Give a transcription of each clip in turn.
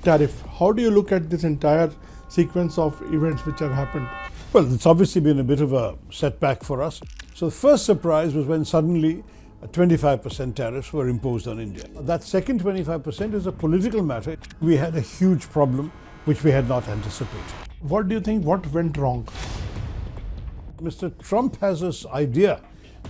tariff. How do you look at this entire sequence of events which have happened? Well, it's obviously been a bit of a setback for us. So the first surprise was when suddenly 25% tariffs were imposed on India. That second 25% is a political matter. We had a huge problem which we had not anticipated. What do you think, what went wrong? Mr. Trump has this idea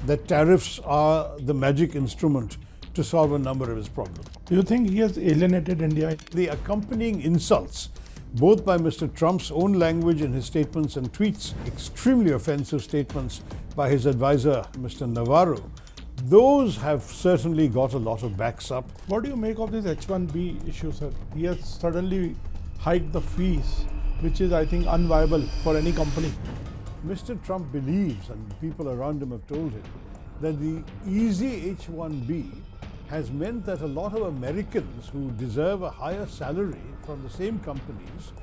that tariffs are the magic instrument to solve a number of his problems. Do you think he has alienated India? The accompanying insults, both by Mr. Trump's own language in his statements and tweets, extremely offensive statements by his advisor, Mr. Navarro, those have certainly got a lot of backs up. What do you make of this H1B issue, sir? He has suddenly hiked the fees, which is, I think, unviable for any company. Mr. Trump believes, and people around him have told him, that the easy H1B has meant that a lot of Americans who deserve a higher salary from the same companies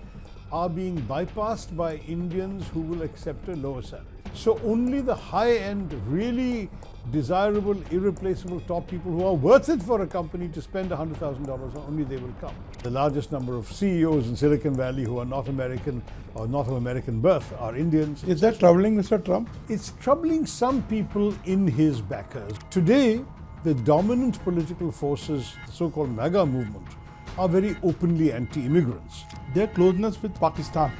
are being bypassed by Indians who will accept a lower salary. So only the high-end, really desirable, irreplaceable top people who are worth it for a company to spend $100,000, only they will come. The largest number of CEOs in Silicon Valley who are not American or not of American birth are Indians. Is that troubling Mr. Trump? It's troubling some people in his backers. Today, the dominant political forces, the so-called MAGA movement, are very openly anti-immigrants. Their closeness with Pakistan,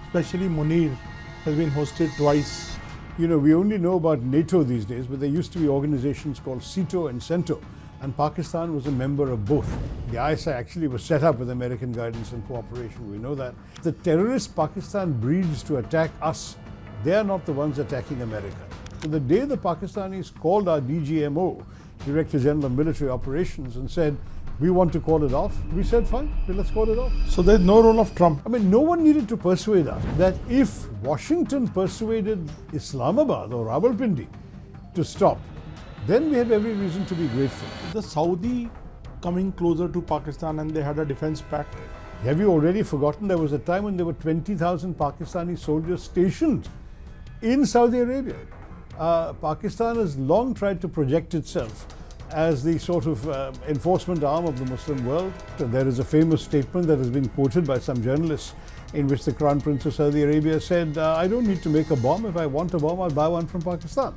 especially Munir, has been hosted twice. You know, we only know about NATO these days, but there used to be organizations called SEATO and CENTO, and Pakistan was a member of both. The ISI actually was set up with American guidance and cooperation, we know that. The terrorists Pakistan breeds to attack us, they are not the ones attacking America. So the day the Pakistanis called our DGMO, Director General of Military Operations, and said, we want to call it off, we said, fine, let's call it off. So there's no role of Trump. I mean, no one needed to persuade us that if Washington persuaded Islamabad or Rawalpindi to stop, then we have every reason to be grateful. The Saudi coming closer to Pakistan and they had a defense pact. Have you already forgotten there was a time when there were 20,000 Pakistani soldiers stationed in Saudi Arabia? Pakistan has long tried to project itself as the sort of enforcement arm of the Muslim world. There is a famous statement that has been quoted by some journalists in which the Crown Prince of Saudi Arabia said, I don't need to make a bomb. If I want a bomb, I'll buy one from Pakistan.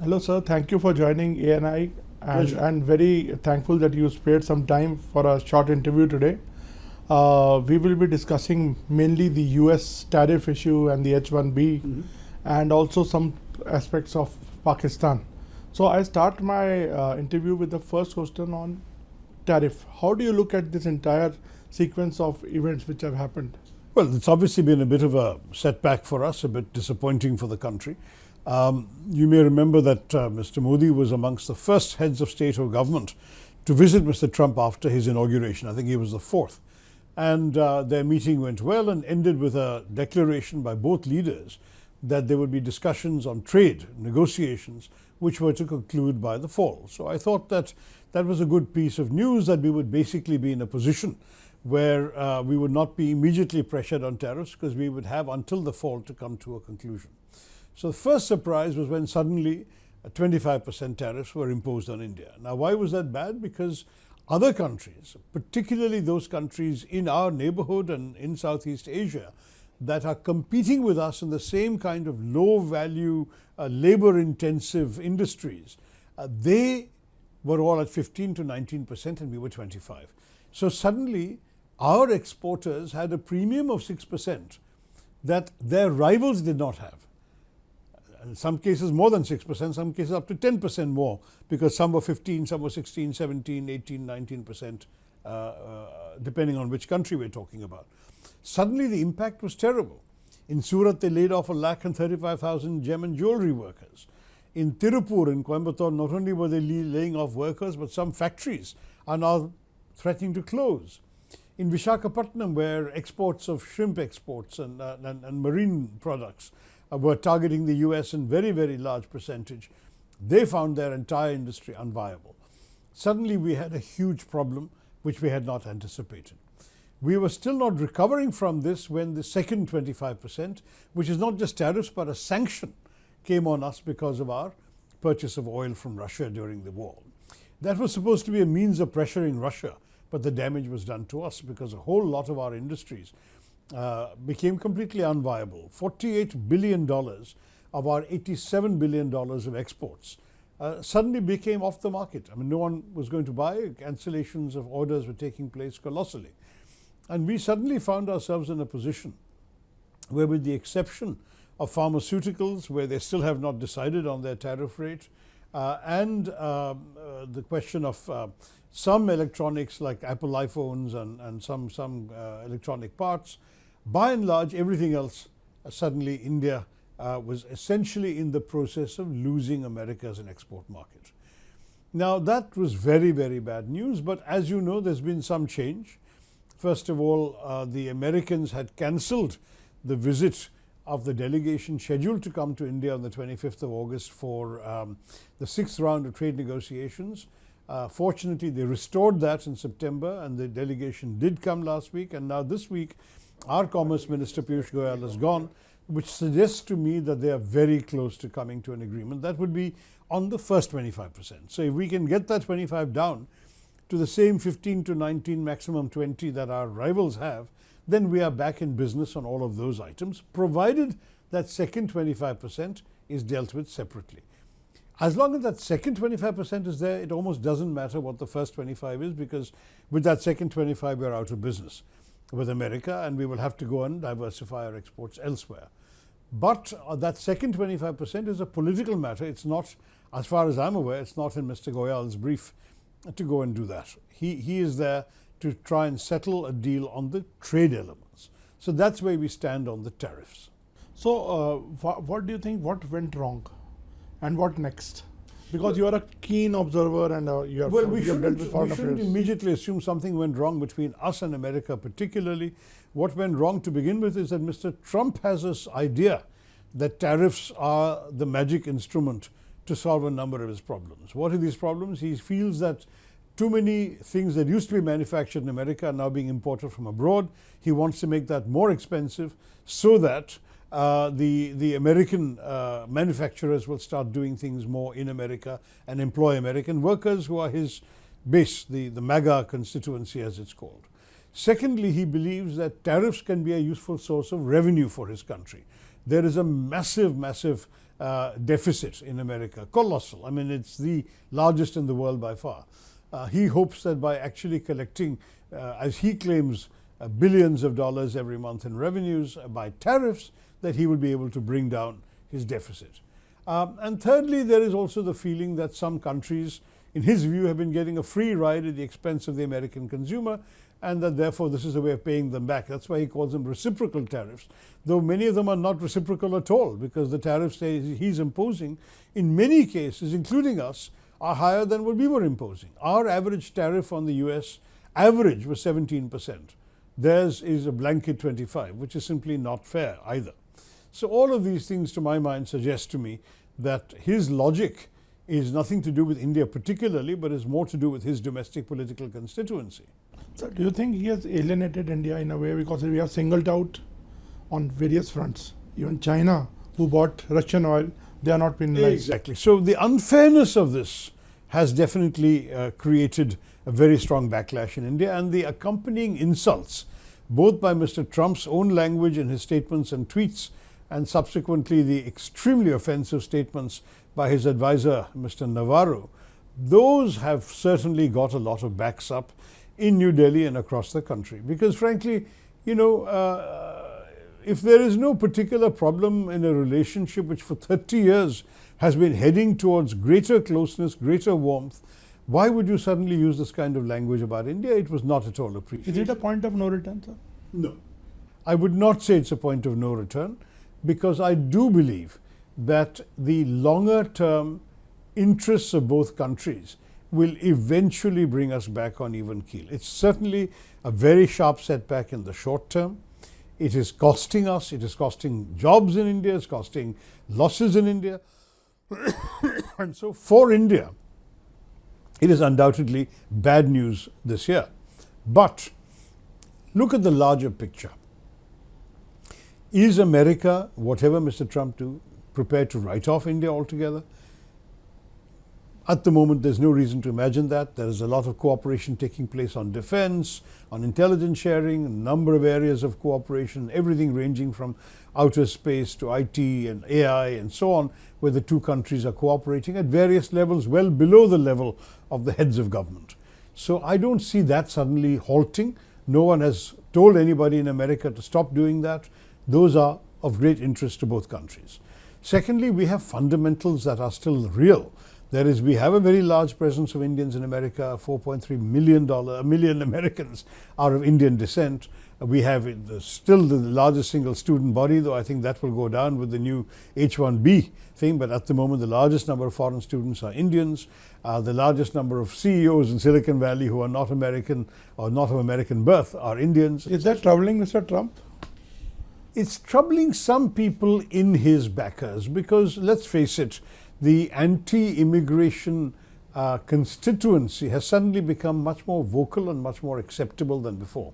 Hello, sir. Thank you for joining ANI, and very thankful that you spared some time for a short interview today. We will be discussing mainly the US tariff issue and the H1B, and also some aspects of Pakistan. So I start my interview with the first question on tariff. How do you look at this entire sequence of events which have happened? Well, it's obviously been a bit of a setback for us, a bit disappointing for the country. You may remember that Mr. Modi was amongst the first heads of state or government to visit Mr. Trump after his inauguration. I think he was the fourth. And their meeting went well and ended with a declaration by both leaders that there would be discussions on trade, negotiations, which were to conclude by the fall. So I thought that that was a good piece of news, that we would basically be in a position where we would not be immediately pressured on tariffs, because we would have until the fall to come to a conclusion. So the first surprise was when suddenly 25% tariffs were imposed on India. Now, why was that bad? Because other countries, particularly those countries in our neighborhood and in Southeast Asia, that are competing with us in the same kind of low-value, labor-intensive industries, they were all at 15 to 19% and we were 25. So suddenly, our exporters had a premium of 6% that their rivals did not have. In some cases more than 6%, some cases up to 10% more, because some were 15, some were 16, 17, 18, 19%, depending on which country we're talking about. Suddenly the impact was terrible. In Surat, they laid off 135,000 gem and jewelry workers. In Tirupur, in Coimbatore, not only were they laying off workers, but some factories are now threatening to close. In Visakhapatnam, where exports of shrimp exports and marine products were targeting the US in very, very large percentage, they found their entire industry unviable. Suddenly we had a huge problem which we had not anticipated. We were still not recovering from this when the second 25%, which is not just tariffs but a sanction, came on us because of our purchase of oil from Russia during the war. That was supposed to be a means of pressuring Russia, but the damage was done to us because a whole lot of our industries became completely unviable. $48 billion of our $87 billion of exports suddenly became off the market. I mean, no one was going to buy. Cancellations of orders were taking place colossally. And we suddenly found ourselves in a position where, with the exception of pharmaceuticals, where they still have not decided on their tariff rate, and the question of some electronics like Apple iPhones and some electronic parts, by and large, everything else, suddenly India was essentially in the process of losing America as an export market. Now, that was very, very bad news, but as you know, there's been some change. First of all, the Americans had cancelled the visit of the delegation scheduled to come to India on the 25th of August for the 6th round of trade negotiations. Fortunately, they restored that in September, and the delegation did come last week. And now this week, our Commerce Minister Piyush Goyal has gone, which suggests to me that they are very close to coming to an agreement. That would be on the first 25%. So if we can get that 25 down to the same 15 to 19, maximum 20 that our rivals have, then we are back in business on all of those items, provided that second 25% is dealt with separately. As long as that second 25% is there, it almost doesn't matter what the first 25 is, because with that second 25, we're out of business with America, and we will have to go and diversify our exports elsewhere. But that second 25% is a political matter. It's not, as far as I'm aware, it's not in Mr. Goyal's brief to go and do that. He is there to try and settle a deal on the trade elements. So that's where we stand on the tariffs. So what do you think, what went wrong and what next? Because you are a keen observer and you have, we shouldn't immediately assume something went wrong between us and America particularly. What went wrong to begin with is that Mr. Trump has this idea that tariffs are the magic instrument to solve a number of his problems. What are these problems? He feels that too many things that used to be manufactured in America are now being imported from abroad. He wants to make that more expensive so that the American manufacturers will start doing things more in America and employ American workers who are his base, the MAGA constituency as it's called. Secondly, he believes that tariffs can be a useful source of revenue for his country. There is a massive deficit in America, colossal. I mean, it's the largest in the world by far. He hopes that by actually collecting, as he claims, billions of dollars every month in revenues by tariffs, that he will be able to bring down his deficit. And thirdly, there is also the feeling that some countries, in his view, have been getting a free ride at the expense of the American consumer, and that therefore this is a way of paying them back. That's why he calls them reciprocal tariffs, though many of them are not reciprocal at all, because the tariffs he's imposing, in many cases, including us, are higher than what we were imposing. Our average tariff on the US average was 17%. Theirs is a blanket 25%, which is simply not fair either. So all of these things, to my mind, suggest to me that his logic is nothing to do with India particularly, but is more to do with his domestic political constituency. So do you think he has alienated India in a way, because we are singled out on various fronts? Even China, who bought Russian oil, they are not penalized. Exactly. So the unfairness of this has definitely created a very strong backlash in India, and the accompanying insults, both by Mr. Trump's own language in his statements and tweets, and subsequently the extremely offensive statements by his advisor, Mr. Navarro, those have certainly got a lot of backs up in New Delhi and across the country. Because frankly, you know, if there is no particular problem in a relationship which for 30 years has been heading towards greater closeness, greater warmth, why would you suddenly use this kind of language about India? It was not at all appreciated. Is it a point of no return, sir? No. I would not say it's a point of no return, because I do believe that the longer term interests of both countries will eventually bring us back on even keel. It's certainly a very sharp setback in the short term. It is costing us, it is costing jobs in India, it's costing losses in India. And so for India, it is undoubtedly bad news this year. But look at the larger picture. Is America, whatever Mr. Trump do, prepared to write off India altogether? At the moment, there's no reason to imagine that. There is a lot of cooperation taking place on defense, on intelligence sharing, a number of areas of cooperation, everything ranging from outer space to IT and AI and so on, where the two countries are cooperating at various levels, well below the level of the heads of government. So I don't see that suddenly halting. No one has told anybody in America to stop doing that. Those are of great interest to both countries. Secondly, we have fundamentals that are still real. That is, we have a very large presence of Indians in America. 4.3 million Americans are of Indian descent. We have still the largest single student body, though I think that will go down with the new H-1B thing. But at the moment, the largest number of foreign students are Indians. The largest number of CEOs in Silicon Valley who are not American or not of American birth are Indians. Is that troubling Mr. Trump? It's troubling some people in his backers because, let's face it, the anti-immigration constituency has suddenly become much more vocal and much more acceptable than before.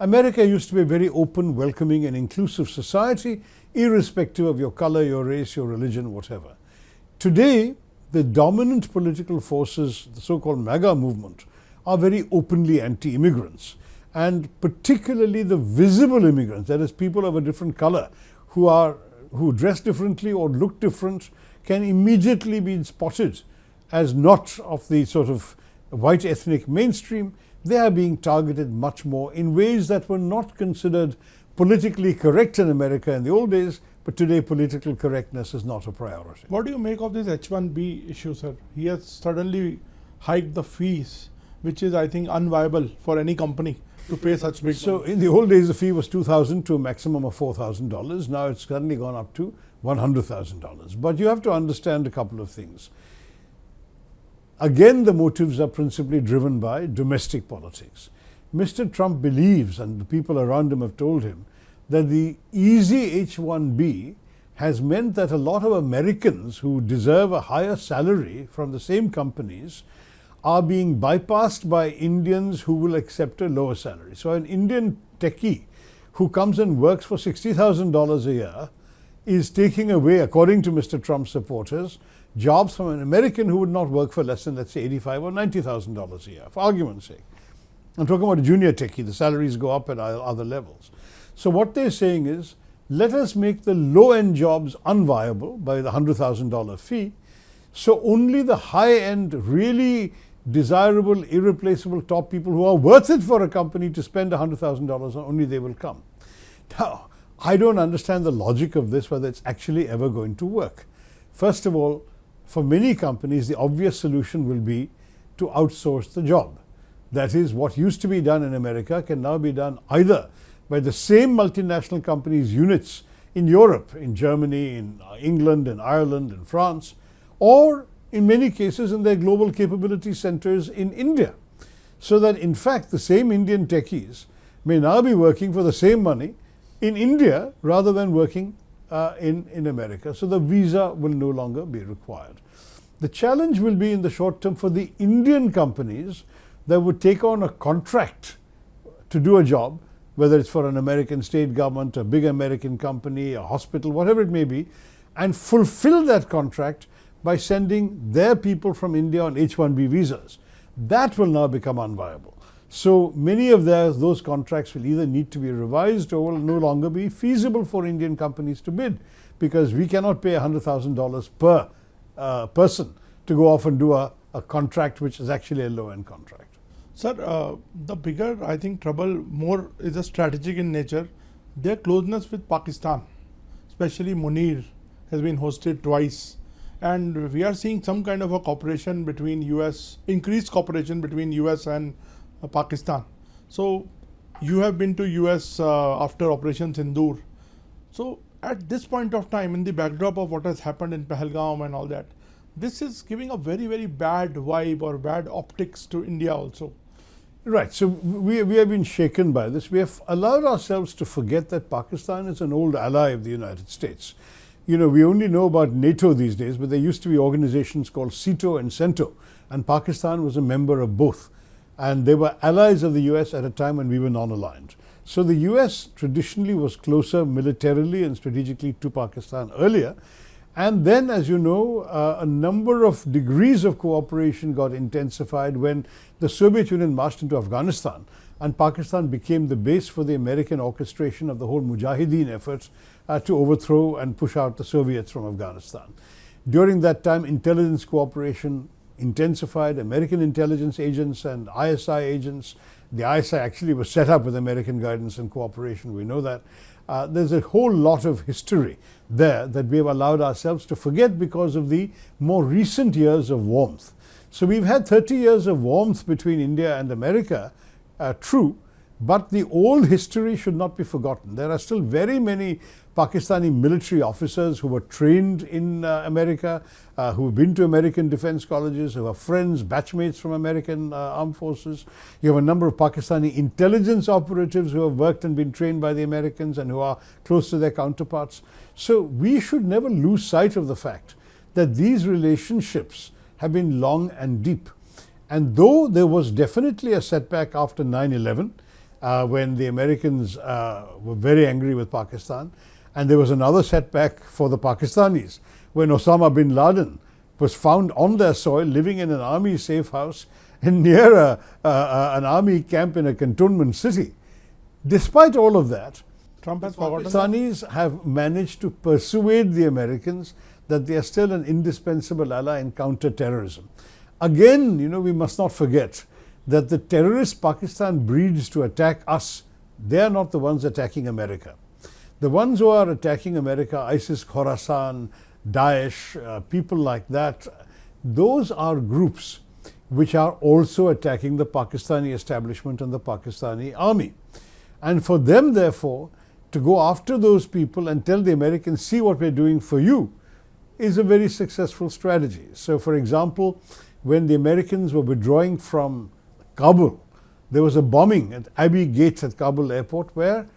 America used to be a very open, welcoming and inclusive society, irrespective of your color, your race, your religion, whatever. Today, the dominant political forces, the so-called MAGA movement, are very openly anti-immigrants. And particularly the visible immigrants, that is people of a different color who dress differently or look different, can immediately be spotted as not of the sort of white ethnic mainstream. They are being targeted much more in ways that were not considered politically correct in America in the old days, but today political correctness is not a priority. What do you make of this H-1B issue, sir? He has suddenly hiked the fees, which is, I think, unviable for any company to pay such big So money. in the old days, the fee was $2,000 to a maximum of $4,000. Now it's suddenly gone up to $100,000. But you have to understand a couple of things. Again, the motives are principally driven by domestic politics. Mr. Trump believes, and the people around him have told him, that the easy H-1B has meant that a lot of Americans who deserve a higher salary from the same companies are being bypassed by Indians who will accept a lower salary. So an Indian techie who comes and works for $60,000 a year is taking away, according to Mr. Trump's supporters, jobs from an American who would not work for less than, let's say, $85,000 or $90,000 a year, for argument's sake. I'm talking about a junior techie. The salaries go up at other levels. So what they're saying is, let us make the low-end jobs unviable by the $100,000 fee, so only the high-end, really desirable, irreplaceable top people who are worth it for a company to spend $100,000 on, only they will come. Now, I don't understand the logic of this, whether it's actually ever going to work. First of all, for many companies, the obvious solution will be to outsource the job. That is, what used to be done in America can now be done either by the same multinational companies' units in Europe, in Germany, in England, in Ireland, in France, or in many cases in their global capability centers in India. So that in fact the same Indian techies may now be working for the same money in India rather than working in America. So the visa will no longer be required. The challenge will be in the short term for the Indian companies that would take on a contract to do a job, whether it's for an American state government, a big American company, a hospital, whatever it may be, and fulfill that contract by sending their people from India on H-1B visas. That will now become unviable. So many of those contracts will either need to be revised or will no longer be feasible for Indian companies to bid, because we cannot pay $100,000 per person to go off and do a contract which is actually a low-end contract. Sir, the bigger, I think, trouble more is a strategic in nature. Their closeness with Pakistan, especially Munir, has been hosted twice. And we are seeing some kind of a cooperation between US, increased cooperation between US and Pakistan. So you have been to US after Operation Sindoor. So at this point of time, in the backdrop of what has happened in Pahalgam and all that, this is giving a very, very bad vibe or bad optics to India also. Right. So we have been shaken by this. We have allowed ourselves to forget that Pakistan is an old ally of the United States. You know, we only know about NATO these days, but there used to be organizations called SEATO and CENTO, and Pakistan was a member of both. And they were allies of the US at a time when we were non-aligned. So the US traditionally was closer militarily and strategically to Pakistan earlier. And then, as you know, a number of degrees of cooperation got intensified when the Soviet Union marched into Afghanistan and Pakistan became the base for the American orchestration of the whole Mujahideen efforts to overthrow and push out the Soviets from Afghanistan. During that time, intelligence cooperation intensified. American intelligence agents and ISI agents. The ISI actually was set up with American guidance and cooperation, we know that. There's a whole lot of history there that we have allowed ourselves to forget because of the more recent years of warmth. So we've had 30 years of warmth between India and America, true, but the old history should not be forgotten. There are still very many Pakistani military officers who were trained in America, who have been to American defense colleges, who are friends, batchmates from American armed forces. You have a number of Pakistani intelligence operatives who have worked and been trained by the Americans and who are close to their counterparts. So we should never lose sight of the fact that these relationships have been long and deep. And though there was definitely a setback after 9/11, when the Americans were very angry with Pakistan, and there was another setback for the Pakistanis when Osama bin Laden was found on their soil living in an army safe house and near an army camp in a cantonment city. Despite all of that, Trump has forgotten Pakistanis have managed to persuade the Americans that they are still an indispensable ally in counter-terrorism. Again, you know, we must not forget that the terrorists Pakistan breeds to attack us, they are not the ones attacking America. The ones who are attacking America, ISIS, Khorasan, Daesh, people like that, those are groups which are also attacking the Pakistani establishment and the Pakistani army. And for them, therefore, to go after those people and tell the Americans, see what we're doing for you, is a very successful strategy. So, for example, when the Americans were withdrawing from Kabul, there was a bombing at Abbey Gate at Kabul airport where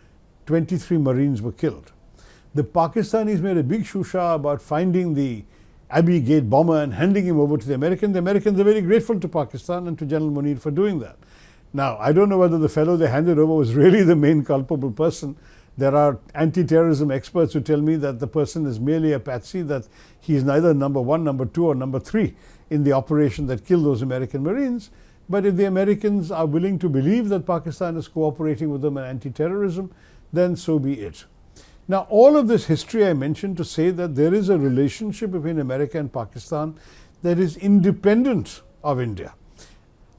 23 Marines were killed. The Pakistanis made a big shusha about finding the Abbey Gate bomber and handing him over to the Americans. The Americans are very grateful to Pakistan and to General Munir for doing that. Now, I don't know whether the fellow they handed over was really the main culpable person. There are anti-terrorism experts who tell me that the person is merely a patsy, that he is neither number 1, number 2 or number 3 in the operation that killed those American Marines. But if the Americans are willing to believe that Pakistan is cooperating with them in anti-terrorism, then so be it. Now, all of this history I mentioned to say that there is a relationship between America and Pakistan that is independent of India.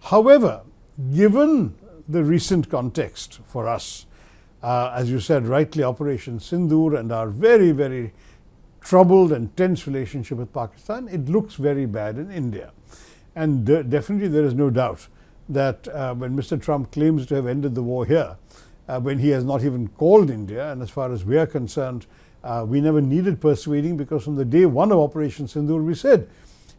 However, given the recent context for us, as you said rightly, Operation Sindoor and our very, very troubled and tense relationship with Pakistan, it looks very bad in India. And definitely there is no doubt that when Mr. Trump claims to have ended the war here, when he has not even called India, and as far as we are concerned, we never needed persuading, because from the day one of Operation Sindoor we said,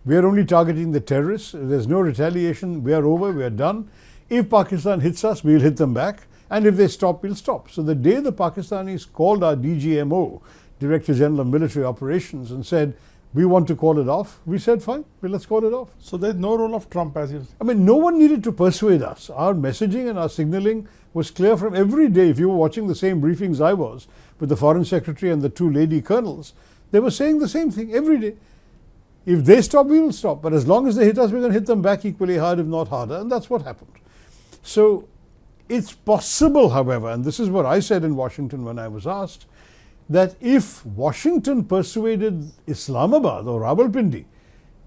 we are only targeting the terrorists, there's no retaliation, we are over, we are done. If Pakistan hits us, we'll hit them back, and if they stop, we'll stop. So the day the Pakistanis called our DGMO, Director General of Military Operations, and said, we want to call it off, we said, fine, well, let's call it off. So there's no role of Trump, as you say. I mean, no one needed to persuade us. Our messaging and our signaling was clear from every day. If you were watching the same briefings I was with the Foreign Secretary and the 2 lady colonels, they were saying the same thing every day. If they stop, we will stop. But as long as they hit us, we're going to hit them back equally hard, if not harder. And that's what happened. So it's possible, however, and this is what I said in Washington when I was asked, that if Washington persuaded Islamabad or Rawalpindi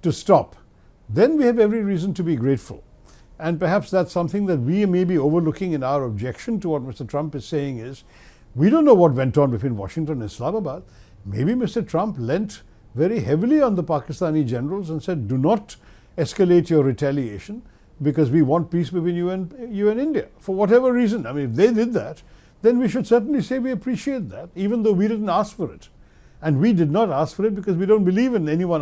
to stop, then we have every reason to be grateful. And perhaps that's something that we may be overlooking in our objection to what Mr. Trump is saying is, we don't know what went on between Washington and Islamabad. Maybe Mr. Trump lent very heavily on the Pakistani generals and said, do not escalate your retaliation because we want peace between you and India. For whatever reason, I mean, if they did that, then we should certainly say we appreciate that, even though we didn't ask for it. And we did not ask for it because we don't believe in anyone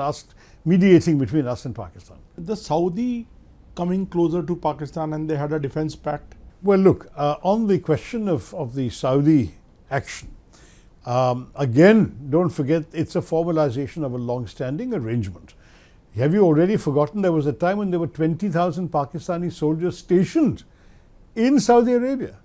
mediating between us and Pakistan. The Saudi coming closer to Pakistan and they had a defense pact. Well, look, on the question of the Saudi action, again, don't forget, it's a formalization of a long-standing arrangement. Have you already forgotten there was a time when there were 20,000 Pakistani soldiers stationed in Saudi Arabia?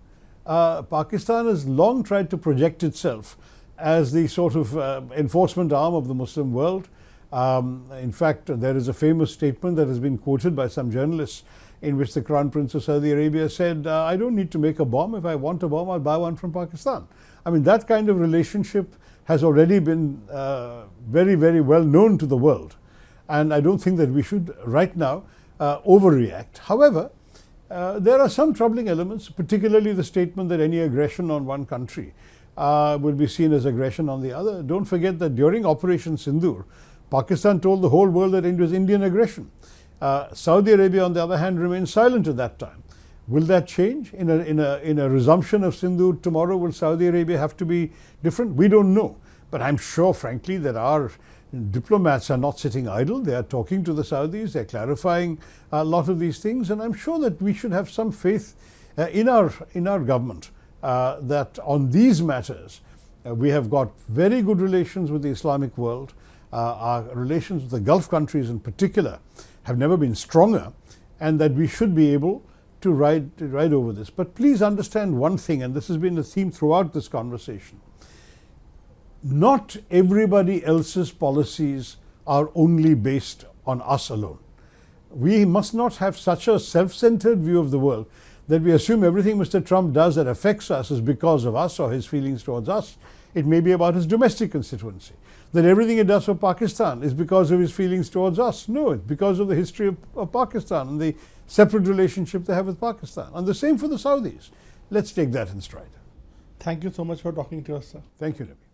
Pakistan has long tried to project itself as the sort of enforcement arm of the Muslim world. In fact, there is a famous statement that has been quoted by some journalists in which the Crown Prince of Saudi Arabia said, I don't need to make a bomb. If I want a bomb, I'll buy one from Pakistan. I mean, that kind of relationship has already been very, very well known to the world. And I don't think that we should right now overreact. However, there are some troubling elements, particularly the statement that any aggression on one country will be seen as aggression on the other. Don't forget that during Operation Sindoor, Pakistan told the whole world that it was Indian aggression. Saudi Arabia, on the other hand, remained silent at that time. Will that change? In a resumption of Sindoor tomorrow, will Saudi Arabia have to be different? We don't know. But I'm sure, frankly, that our diplomats are not sitting idle. They are talking to the Saudis. They're clarifying a lot of these things. And I'm sure that we should have some faith in our government that on these matters, we have got very good relations with the Islamic world. Our relations with the Gulf countries in particular have never been stronger, and that we should be able to ride over this. But please understand one thing, and this has been a theme throughout this conversation. Not everybody else's policies are only based on us alone. We must not have such a self-centered view of the world that we assume everything Mr. Trump does that affects us is because of us or his feelings towards us. It may be about his domestic constituency. That everything he does for Pakistan is because of his feelings towards us. No, it's because of the history of Pakistan and the separate relationship they have with Pakistan. And the same for the Saudis. Let's take that in stride. Thank you so much for talking to us, sir. Thank you, Nabi.